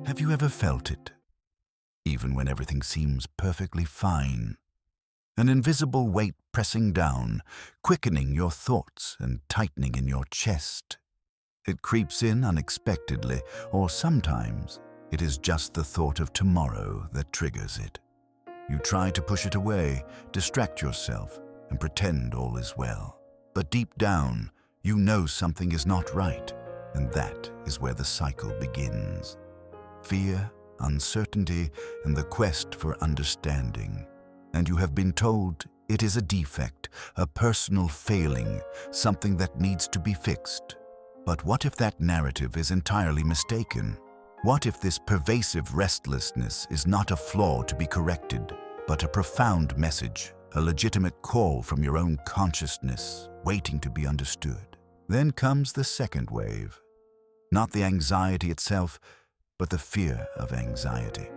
Have you ever felt it? Even when everything seems perfectly fine. An invisible weight pressing down, quickening your thoughts and tightening in your chest. It creeps in unexpectedly, or sometimes it is just the thought of tomorrow that triggers it. You try to push it away, distract yourself, and pretend all is well. But deep down, you know something is not right, and that is where the cycle begins. Fear, uncertainty, and the quest for understanding. And you have been told it is a defect, a personal failing, something that needs to be fixed. But what if that narrative is entirely mistaken? What if this pervasive restlessness is not a flaw to be corrected, but a profound message, a legitimate call from your own consciousness, waiting to be understood? Then comes the second wave. Not the anxiety itself, but the fear of anxiety,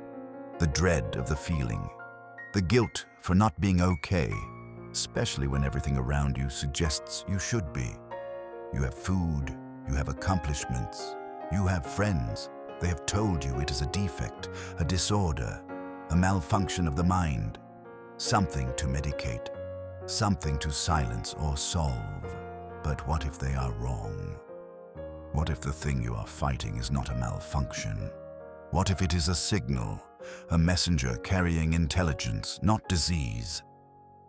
the dread of the feeling, the guilt for not being okay, especially when everything around you suggests you should be. You have food, you have accomplishments, you have friends. They have told you it is a defect, a disorder, a malfunction of the mind, something to medicate, something to silence or solve. But what if they are wrong? What if the thing you are fighting is not a malfunction? What if it is a signal, a messenger carrying intelligence, not disease?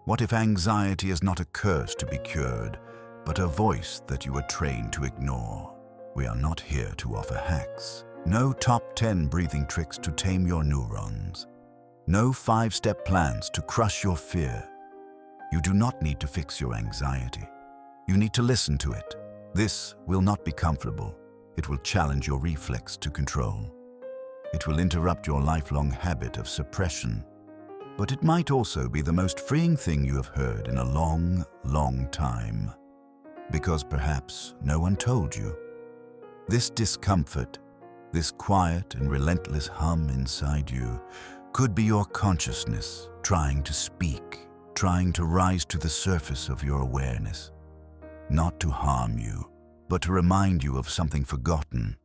What if anxiety is not a curse to be cured, but a voice that you are trained to ignore? We are not here to offer hacks. No top 10 breathing tricks to tame your neurons. No 5-step plans to crush your fear. You do not need to fix your anxiety. You need to listen to it. This will not be comfortable. It will challenge your reflex to control. It will interrupt your lifelong habit of suppression. But it might also be the most freeing thing you have heard in a long, long time. Because perhaps no one told you. This discomfort, this quiet and relentless hum inside you, could be your consciousness trying to speak, trying to rise to the surface of your awareness. Not to harm you, but to remind you of something forgotten.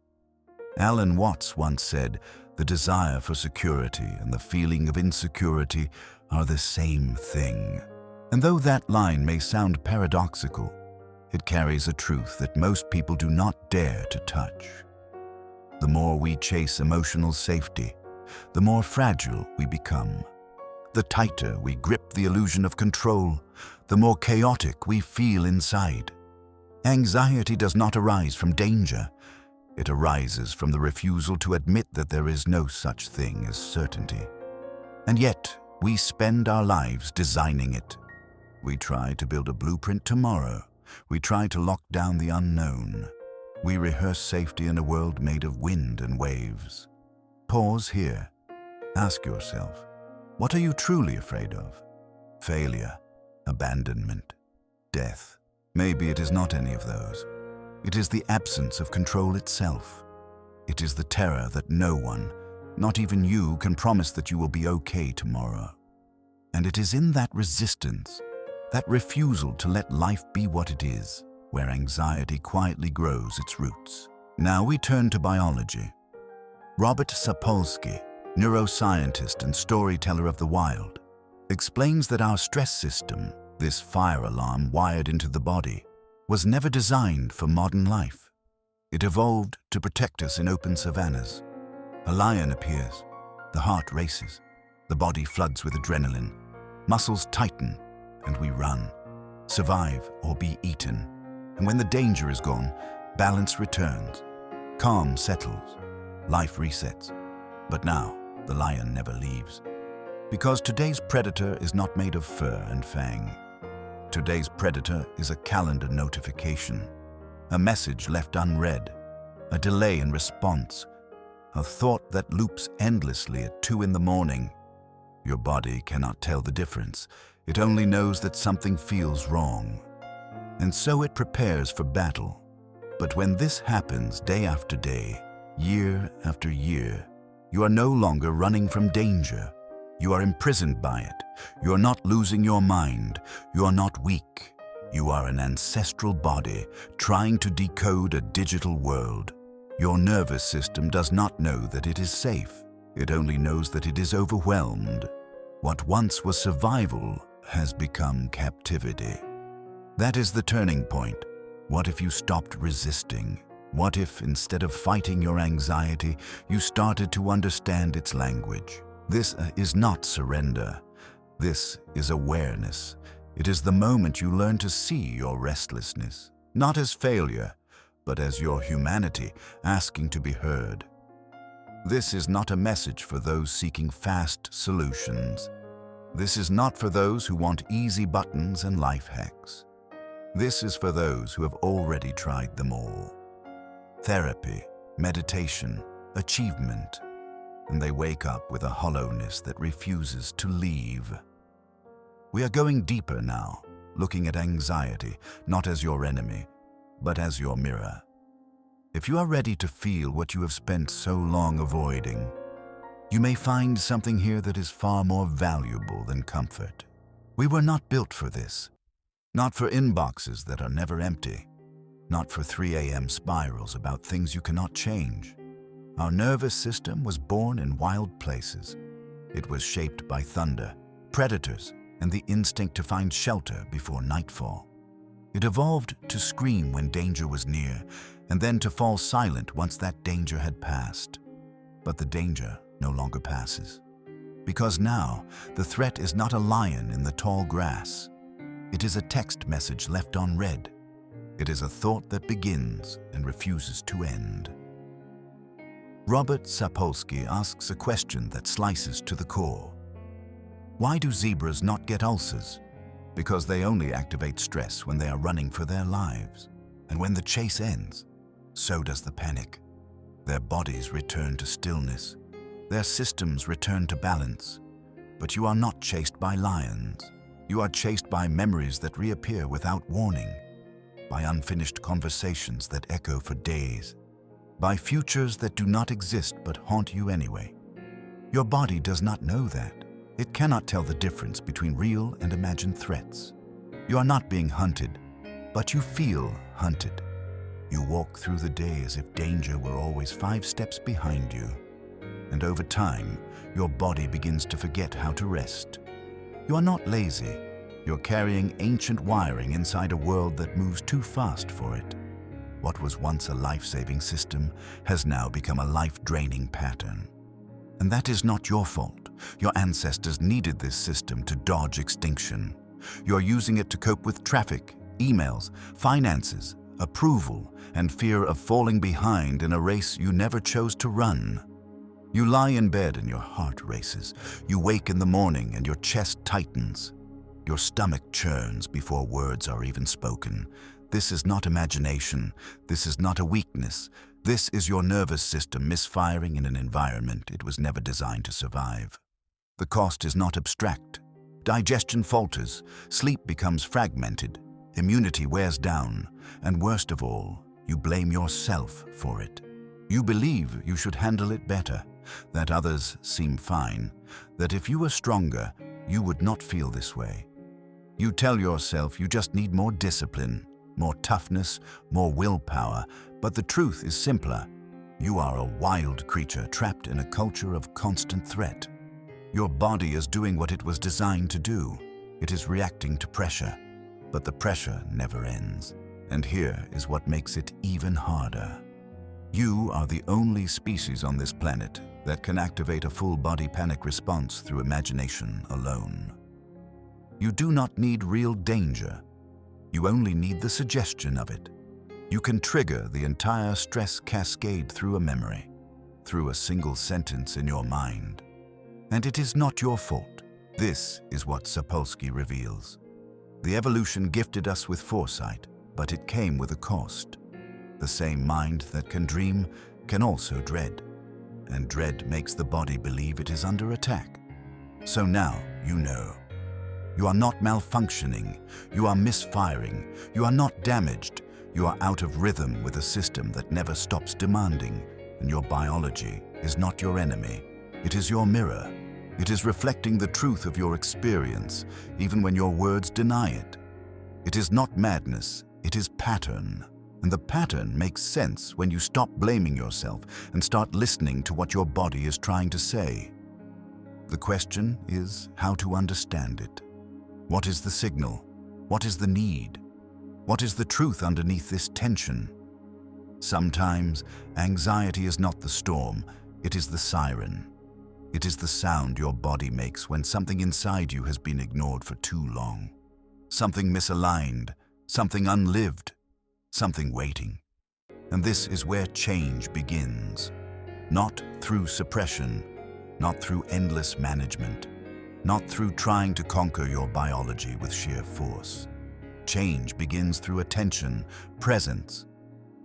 Alan Watts once said, "The desire for security and the feeling of insecurity are the same thing." And though that line may sound paradoxical, it carries a truth that most people do not dare to touch. The more we chase emotional safety, the more fragile we become. The tighter we grip the illusion of control, the more chaotic we feel inside. Anxiety does not arise from danger. It arises from the refusal to admit that there is no such thing as certainty. And yet, we spend our lives designing it. We try to build a blueprint tomorrow. We try to lock down the unknown. We rehearse safety in a world made of wind and waves. Pause here. Ask yourself, what are you truly afraid of? Failure, abandonment, death. Maybe it is not any of those. It is the absence of control itself. It is the terror that no one, not even you, can promise that you will be okay tomorrow. And it is in that resistance, that refusal to let life be what it is, where anxiety quietly grows its roots. Now we turn to biology. Robert Sapolsky, neuroscientist and storyteller of the wild, explains that our stress system, this fire alarm wired into the body, was never designed for modern life. It evolved to protect us in open savannas. A lion appears, the heart races, the body floods with adrenaline, muscles tighten, and we run, survive or be eaten. And when the danger is gone, balance returns, calm settles, life resets. But now, the lion never leaves. Because today's predator is not made of fur and fang. Today's predator is a calendar notification, a message left unread, a delay in response, a thought that loops endlessly at 2 in the morning. Your body cannot tell the difference. It only knows that something feels wrong. And so it prepares for battle. But when this happens day after day, year after year, you are no longer running from danger. You are imprisoned by it. You are not losing your mind. You are not weak. You are an ancestral body trying to decode a digital world. Your nervous system does not know that it is safe. It only knows that it is overwhelmed. What once was survival has become captivity. That is the turning point. What if you stopped resisting? What if, instead of fighting your anxiety, you started to understand its language? This is not surrender. This is awareness. It is the moment you learn to see your restlessness, not as failure, but as your humanity asking to be heard. This is not a message for those seeking fast solutions. This is not for those who want easy buttons and life hacks. This is for those who have already tried them all. Therapy, meditation, achievement, and they wake up with a hollowness that refuses to leave. We are going deeper now, looking at anxiety, not as your enemy, but as your mirror. If you are ready to feel what you have spent so long avoiding, you may find something here that is far more valuable than comfort. We were not built for this. Not for inboxes that are never empty. Not for 3 a.m. spirals about things you cannot change. Our nervous system was born in wild places. It was shaped by thunder, predators, and the instinct to find shelter before nightfall. It evolved to scream when danger was near, and then to fall silent once that danger had passed. But the danger no longer passes. Because now, the threat is not a lion in the tall grass. It is a text message left unread. It is a thought that begins and refuses to end. Robert Sapolsky asks a question that slices to the core. Why do zebras not get ulcers? Because they only activate stress when they are running for their lives. And when the chase ends, so does the panic. Their bodies return to stillness. Their systems return to balance. But you are not chased by lions. You are chased by memories that reappear without warning, by unfinished conversations that echo for days, by futures that do not exist but haunt you anyway. Your body does not know that. It cannot tell the difference between real and imagined threats. You are not being hunted, but you feel hunted. You walk through the day as if danger were always 5 steps behind you. And over time, your body begins to forget how to rest. You are not lazy. You're carrying ancient wiring inside a world that moves too fast for it. What was once a life-saving system has now become a life-draining pattern. And that is not your fault. Your ancestors needed this system to dodge extinction. You're using it to cope with traffic, emails, finances, approval, and fear of falling behind in a race you never chose to run. You lie in bed and your heart races. You wake in the morning and your chest tightens. Your stomach churns before words are even spoken. This is not imagination. This is not a weakness. This is your nervous system misfiring in an environment it was never designed to survive. The cost is not abstract. Digestion falters, sleep becomes fragmented, immunity wears down, and worst of all, you blame yourself for it. You believe you should handle it better, that others seem fine, that if you were stronger, you would not feel this way. You tell yourself you just need more discipline, more toughness, more willpower, but the truth is simpler. You are a wild creature trapped in a culture of constant threat. Your body is doing what it was designed to do. It is reacting to pressure, but the pressure never ends. And here is what makes it even harder. You are the only species on this planet that can activate a full-body panic response through imagination alone. You do not need real danger. You only need the suggestion of it. You can trigger the entire stress cascade through a memory, through a single sentence in your mind. And it is not your fault. This is what Sapolsky reveals. The evolution gifted us with foresight, but it came with a cost. The same mind that can dream can also dread, and dread makes the body believe it is under attack. So now you know. You are not malfunctioning, you are misfiring, you are not damaged, you are out of rhythm with a system that never stops demanding, and your biology is not your enemy, it is your mirror. It is reflecting the truth of your experience, even when your words deny it. It is not madness, it is pattern. And the pattern makes sense when you stop blaming yourself and start listening to what your body is trying to say. The question is how to understand it. What is the signal? What is the need? What is the truth underneath this tension? Sometimes anxiety is not the storm, it is the siren. It is the sound your body makes when something inside you has been ignored for too long. Something misaligned, something unlived, something waiting. And this is where change begins. Not through suppression, not through endless management, not through trying to conquer your biology with sheer force. Change begins through attention, presence,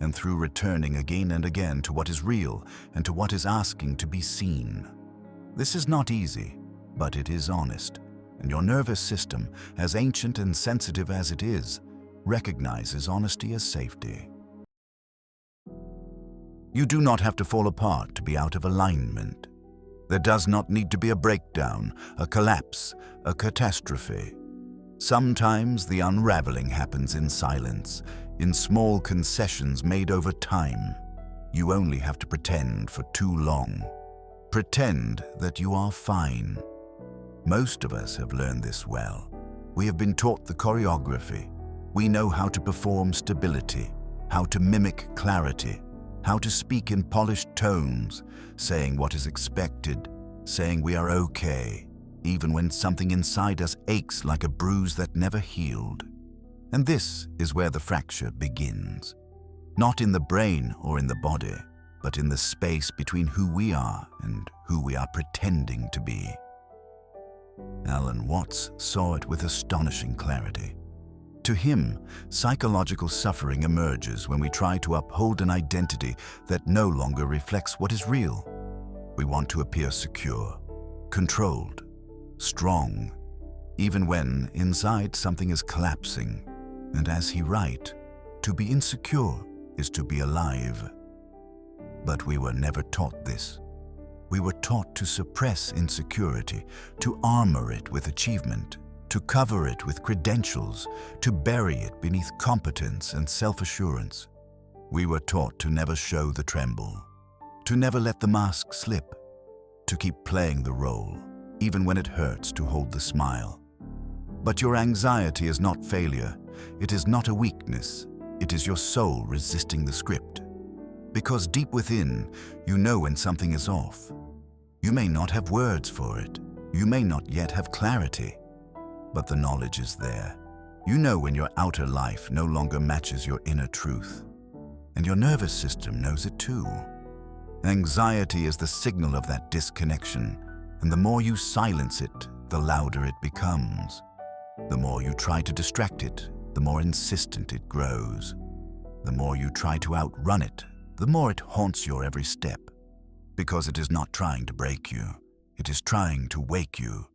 and through returning again and again to what is real and to what is asking to be seen. This is not easy, but it is honest, and your nervous system, as ancient and sensitive as it is, recognizes honesty as safety. You do not have to fall apart to be out of alignment. There does not need to be a breakdown, a collapse, a catastrophe. Sometimes the unraveling happens in silence, in small concessions made over time. You only have to pretend for too long. Pretend that you are fine. Most of us have learned this well. We have been taught the choreography. We know how to perform stability, how to mimic clarity, how to speak in polished tones, saying what is expected, saying we are okay, even when something inside us aches like a bruise that never healed. And this is where the fracture begins. Not in the brain or in the body, but in the space between who we are and who we are pretending to be. Alan Watts saw it with astonishing clarity. To him, psychological suffering emerges when we try to uphold an identity that no longer reflects what is real. We want to appear secure, controlled, strong, even when inside something is collapsing. And as he writes, to be insecure is to be alive. But we were never taught this. We were taught to suppress insecurity, to armor it with achievement, to cover it with credentials, to bury it beneath competence and self-assurance. We were taught to never show the tremble, to never let the mask slip, to keep playing the role, even when it hurts to hold the smile. But your anxiety is not failure. It is not a weakness. It is your soul resisting the script. Because deep within, you know when something is off. You may not have words for it. You may not yet have clarity. But the knowledge is there. You know when your outer life no longer matches your inner truth. And your nervous system knows it too. Anxiety is the signal of that disconnection, and the more you silence it, the louder it becomes. The more you try to distract it, the more insistent it grows. The more you try to outrun it, the more it haunts your every step. Because it is not trying to break you, it is trying to wake you.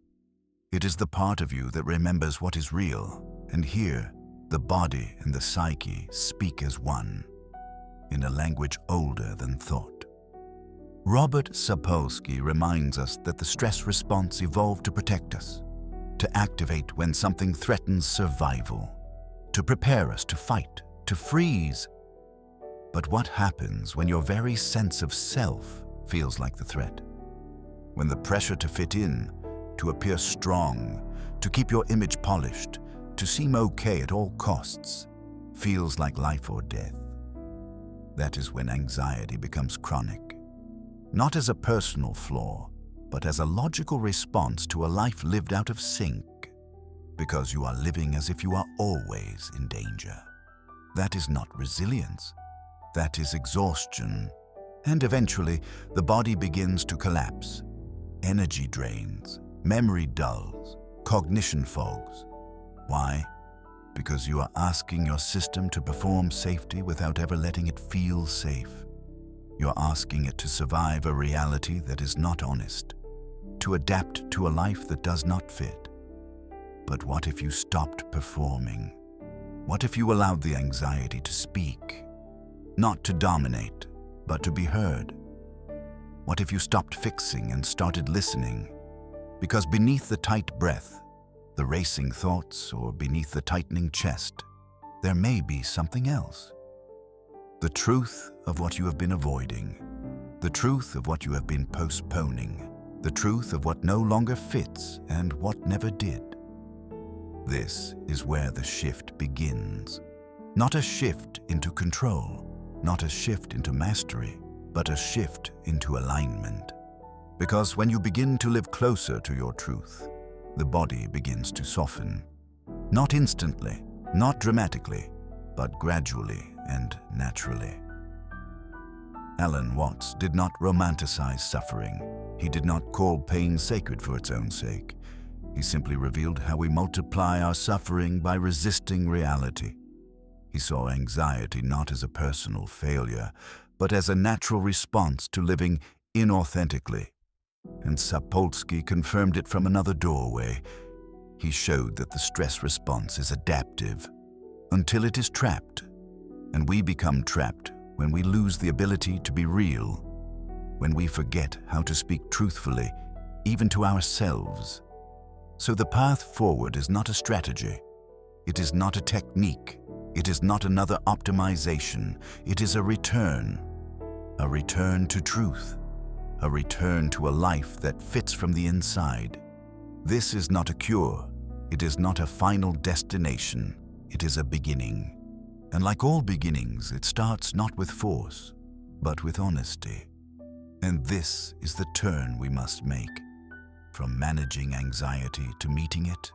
It is the part of you that remembers what is real, and here, the body and the psyche speak as one, in a language older than thought. Robert Sapolsky reminds us that the stress response evolved to protect us, to activate when something threatens survival, to prepare us to fight, to freeze. But what happens when your very sense of self feels like the threat? When the pressure to fit in, to appear strong, to keep your image polished, to seem okay at all costs, feels like life or death. That is when anxiety becomes chronic. Not as a personal flaw, but as a logical response to a life lived out of sync, because you are living as if you are always in danger. That is not resilience. That is exhaustion. And eventually, the body begins to collapse. Energy drains, memory dulls, cognition fogs. Why? Because you are asking your system to perform safety without ever letting it feel safe. You're asking it to survive a reality that is not honest, to adapt to a life that does not fit. But what if you stopped performing? What if you allowed the anxiety to speak? Not to dominate, but to be heard. What if you stopped fixing and started listening? Because beneath the tight breath, the racing thoughts, or beneath the tightening chest, there may be something else. The truth of what you have been avoiding. The truth of what you have been postponing. The truth of what no longer fits and what never did. This is where the shift begins. Not a shift into control, not a shift into mastery, but a shift into alignment. Because when you begin to live closer to your truth, the body begins to soften. Not instantly, not dramatically, but gradually and naturally. Alan Watts did not romanticize suffering. He did not call pain sacred for its own sake. He simply revealed how we multiply our suffering by resisting reality. He saw anxiety not as a personal failure, but as a natural response to living inauthentically. And Sapolsky confirmed it from another doorway. He showed that the stress response is adaptive until it is trapped. And we become trapped when we lose the ability to be real, when we forget how to speak truthfully, even to ourselves. So the path forward is not a strategy. It is not a technique. It is not another optimization. It is a return to truth, a return to a life that fits from the inside. This is not a cure. It is not a final destination. It is a beginning. And like all beginnings, it starts not with force, but with honesty. And this is the turn we must make, from managing anxiety to meeting it,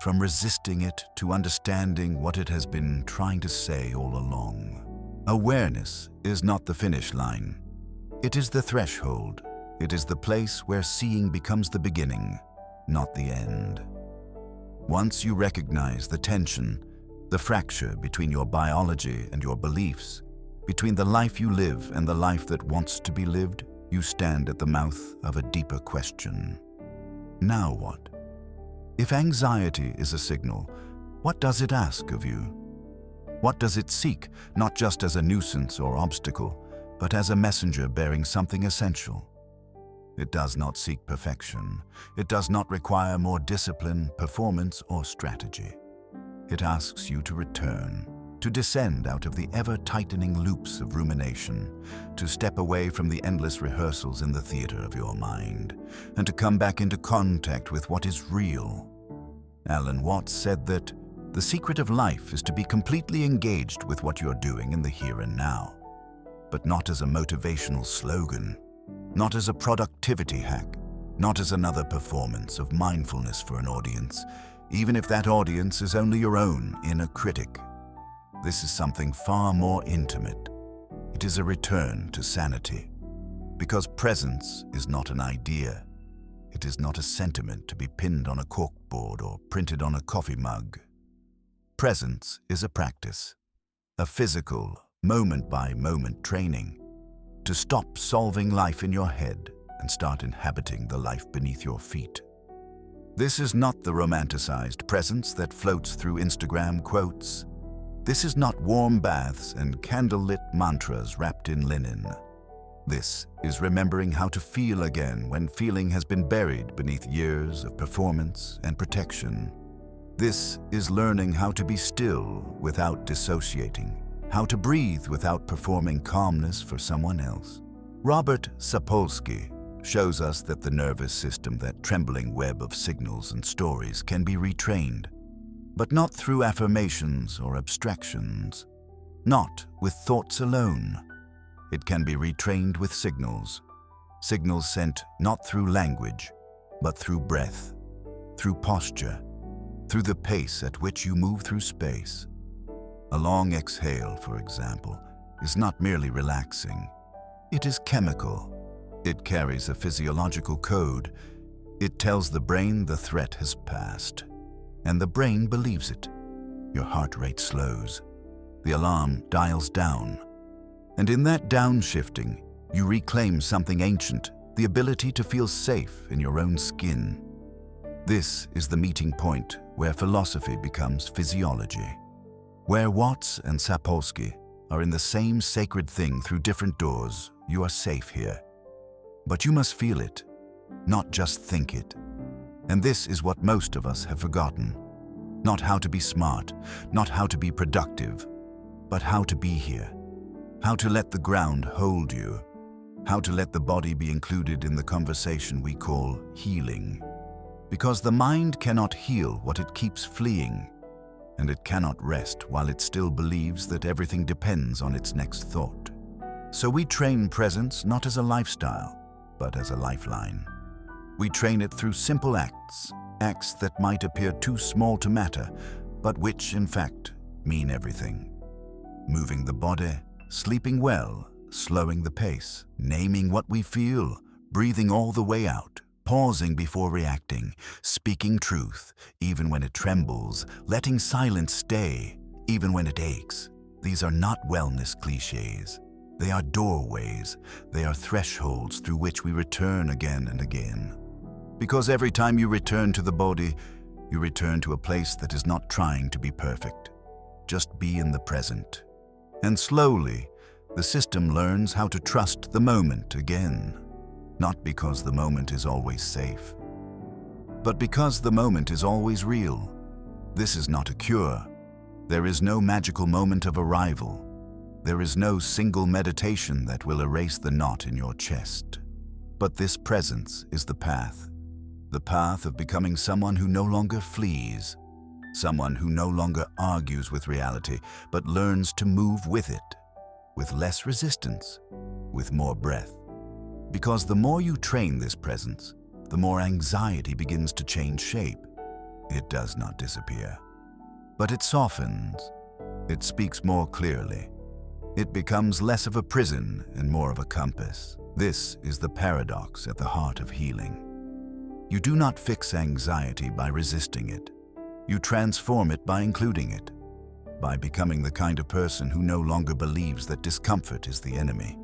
from resisting it to understanding what it has been trying to say all along. Awareness is not the finish line. It is the threshold. It is the place where seeing becomes the beginning, not the end. Once you recognize the tension, the fracture between your biology and your beliefs, between the life you live and the life that wants to be lived, you stand at the mouth of a deeper question. Now what? If anxiety is a signal, what does it ask of you? What does it seek, not just as a nuisance or obstacle, but as a messenger bearing something essential? It does not seek perfection. It does not require more discipline, performance, or strategy. It asks you to return, to descend out of the ever-tightening loops of rumination, to step away from the endless rehearsals in the theater of your mind, and to come back into contact with what is real. Alan Watts said that the secret of life is to be completely engaged with what you're doing in the here and now, but not as a motivational slogan, not as a productivity hack, not as another performance of mindfulness for an audience, even if that audience is only your own inner critic. This is something far more intimate. It is a return to sanity. Because presence is not an idea. It is not a sentiment to be pinned on a corkboard or printed on a coffee mug. Presence is a practice, a physical, moment-by-moment training to stop solving life in your head and start inhabiting the life beneath your feet. This is not the romanticized presence that floats through Instagram quotes. This is not warm baths and candle-lit mantras wrapped in linen. This is remembering how to feel again when feeling has been buried beneath years of performance and protection. This is learning how to be still without dissociating, how to breathe without performing calmness for someone else. Robert Sapolsky shows us that the nervous system, that trembling web of signals and stories, can be retrained, but not through affirmations or abstractions, not with thoughts alone. It can be retrained with signals sent not through language, but through breath, through posture, through the pace at which you move through space. A long exhale, for example, is not merely relaxing. It is chemical. It carries a physiological code. It tells the brain the threat has passed, and the brain believes it. Your heart rate slows. The alarm dials down. And in that downshifting, you reclaim something ancient, the ability to feel safe in your own skin. This is the meeting point where philosophy becomes physiology, where Watts and Sapolsky are in the same sacred thing through different doors. You are safe here. But you must feel it, not just think it. And this is what most of us have forgotten. Not how to be smart, not how to be productive, but how to be here. how to let the ground hold you, how to let the body be included in the conversation we call healing. Because the mind cannot heal what it keeps fleeing, and it cannot rest while it still believes that everything depends on its next thought. So we train presence not as a lifestyle, but as a lifeline. We train it through simple acts, acts that might appear too small to matter, but which, in fact, mean everything. Moving the body, sleeping well, slowing the pace, naming what we feel, breathing all the way out, pausing before reacting, speaking truth, even when it trembles, letting silence stay, even when it aches. These are not wellness cliches. They are doorways. They are thresholds through which we return again and again. Because every time you return to the body, you return to a place that is not trying to be perfect. Just be in the present. And slowly, the system learns how to trust the moment again. Not because the moment is always safe, but because the moment is always real. This is not a cure. There is no magical moment of arrival. There is no single meditation that will erase the knot in your chest. But this presence is the path of becoming someone who no longer flees, someone who no longer argues with reality, but learns to move with it, with less resistance, with more breath. Because the more you train this presence, the more anxiety begins to change shape. It does not disappear, but it softens. It speaks more clearly. It becomes less of a prison and more of a compass. This is the paradox at the heart of healing. You do not fix anxiety by resisting it. You transform it by including it, by becoming the kind of person who no longer believes that discomfort is the enemy.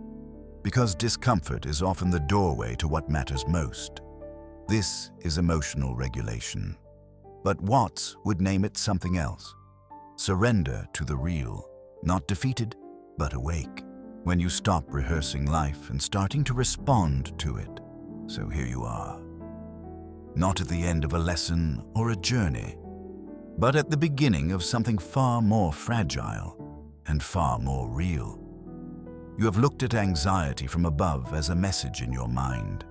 Because discomfort is often the doorway to what matters most. This is emotional regulation. But Watts would name it something else. Surrender to the real, not defeated, but awake. When you stop rehearsing life and starting to respond to it. So here you are. Not at the end of a lesson or a journey, but at the beginning of something far more fragile and far more real. You have looked at anxiety from above as a message in your mind,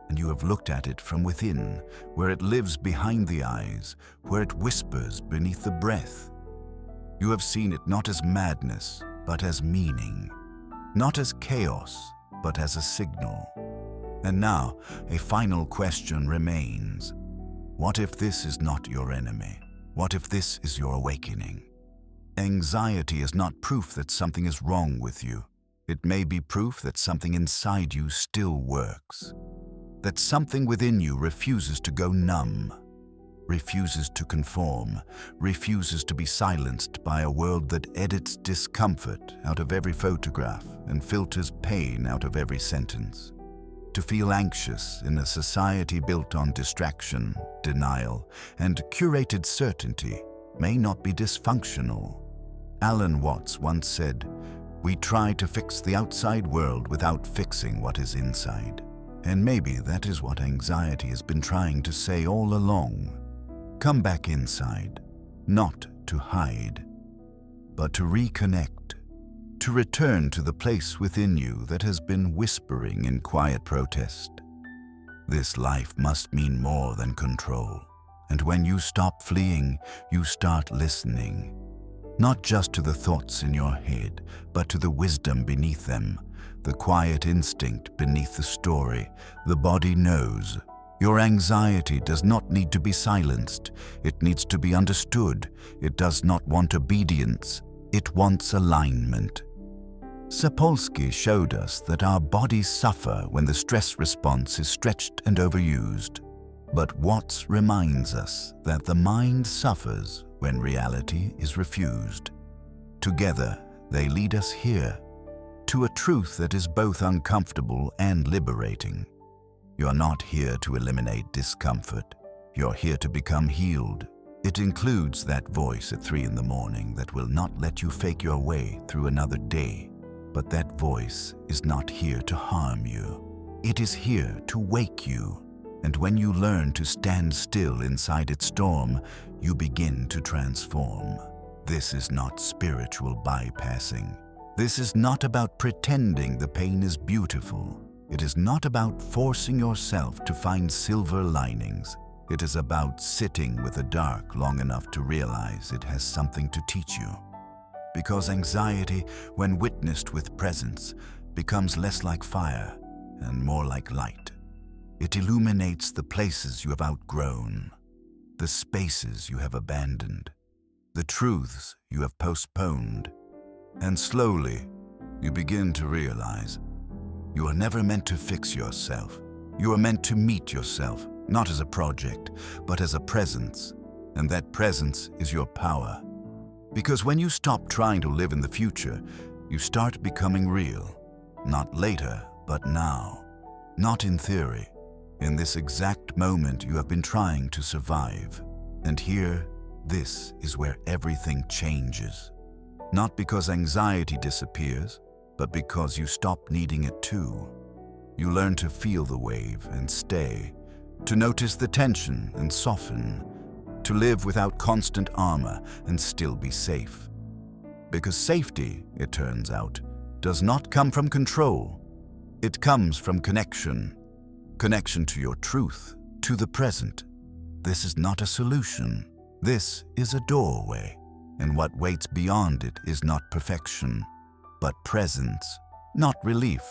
and you have looked at it from within, where it lives behind the eyes, where it whispers beneath the breath. You have seen it not as madness, but as meaning, not as chaos, but as a signal. And now, a final question remains. What if this is not your enemy? What if this is your awakening? Anxiety is not proof that something is wrong with you. It may be proof that something inside you still works, that something within you refuses to go numb, refuses to conform, refuses to be silenced by a world that edits discomfort out of every photograph and filters pain out of every sentence. To feel anxious in a society built on distraction, denial, and curated certainty may not be dysfunctional. Alan Watts once said, "We try to fix the outside world without fixing what is inside." And maybe that is what anxiety has been trying to say all along. Come back inside, not to hide, but to reconnect, to return to the place within you that has been whispering in quiet protest. This life must mean more than control. And when you stop fleeing, you start listening. Not just to the thoughts in your head, but to the wisdom beneath them, the quiet instinct beneath the story. The body knows. Your anxiety does not need to be silenced. It needs to be understood. It does not want obedience. It wants alignment. Sapolsky showed us that our bodies suffer when the stress response is stretched and overused. But Watts reminds us that the mind suffers when reality is refused. Together, they lead us here, to a truth that is both uncomfortable and liberating. You're not here to eliminate discomfort. You're here to become healed. It includes that voice at 3 in the morning that will not let you fake your way through another day. But that voice is not here to harm you. It is here to wake you. And when you learn to stand still inside its storm, you begin to transform. This is not spiritual bypassing. This is not about pretending the pain is beautiful. It is not about forcing yourself to find silver linings. It is about sitting with the dark long enough to realize it has something to teach you. Because anxiety, when witnessed with presence, becomes less like fire and more like light. It illuminates the places you have outgrown, the spaces you have abandoned, the truths you have postponed. And slowly, you begin to realize you are never meant to fix yourself. You are meant to meet yourself, not as a project, but as a presence. And that presence is your power. Because when you stop trying to live in the future, you start becoming real. Not later, but now. Not in theory. In this exact moment you have been trying to survive. And here, this is where everything changes. Not because anxiety disappears, but because you stop needing it too. You learn to feel the wave and stay, to notice the tension and soften, to live without constant armor and still be safe. Because safety, it turns out, does not come from control. It comes from connection. Connection to your truth, to the present. This is not a solution. This is a doorway. And what waits beyond it is not perfection, but presence, not relief,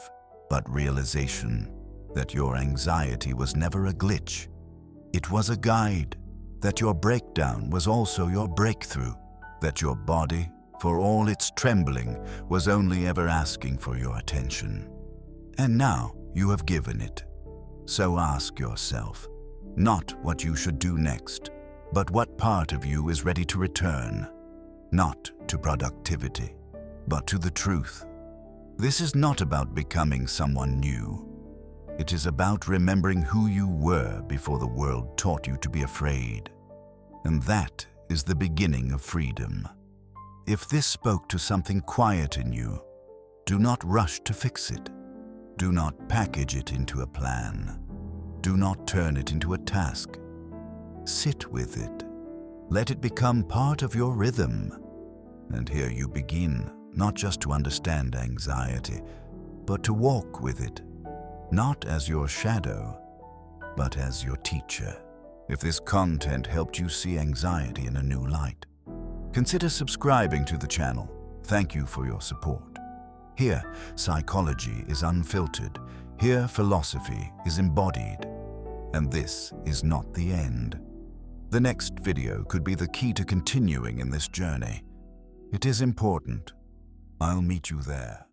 but realization that your anxiety was never a glitch. It was a guide, that your breakdown was also your breakthrough, that your body, for all its trembling, was only ever asking for your attention. And now you have given it. So ask yourself, not what you should do next, but what part of you is ready to return. Not to productivity, but to the truth. This is not about becoming someone new. It is about remembering who you were before the world taught you to be afraid. And that is the beginning of freedom. If this spoke to something quiet in you, do not rush to fix it. Do not package it into a plan. Do not turn it into a task. Sit with it. Let it become part of your rhythm. And here you begin, not just to understand anxiety, but to walk with it, not as your shadow, but as your teacher. If this content helped you see anxiety in a new light, consider subscribing to the channel. Thank you for your support. Here, psychology is unfiltered. Here, philosophy is embodied. And this is not the end. The next video could be the key to continuing in this journey. It is important. I'll meet you there.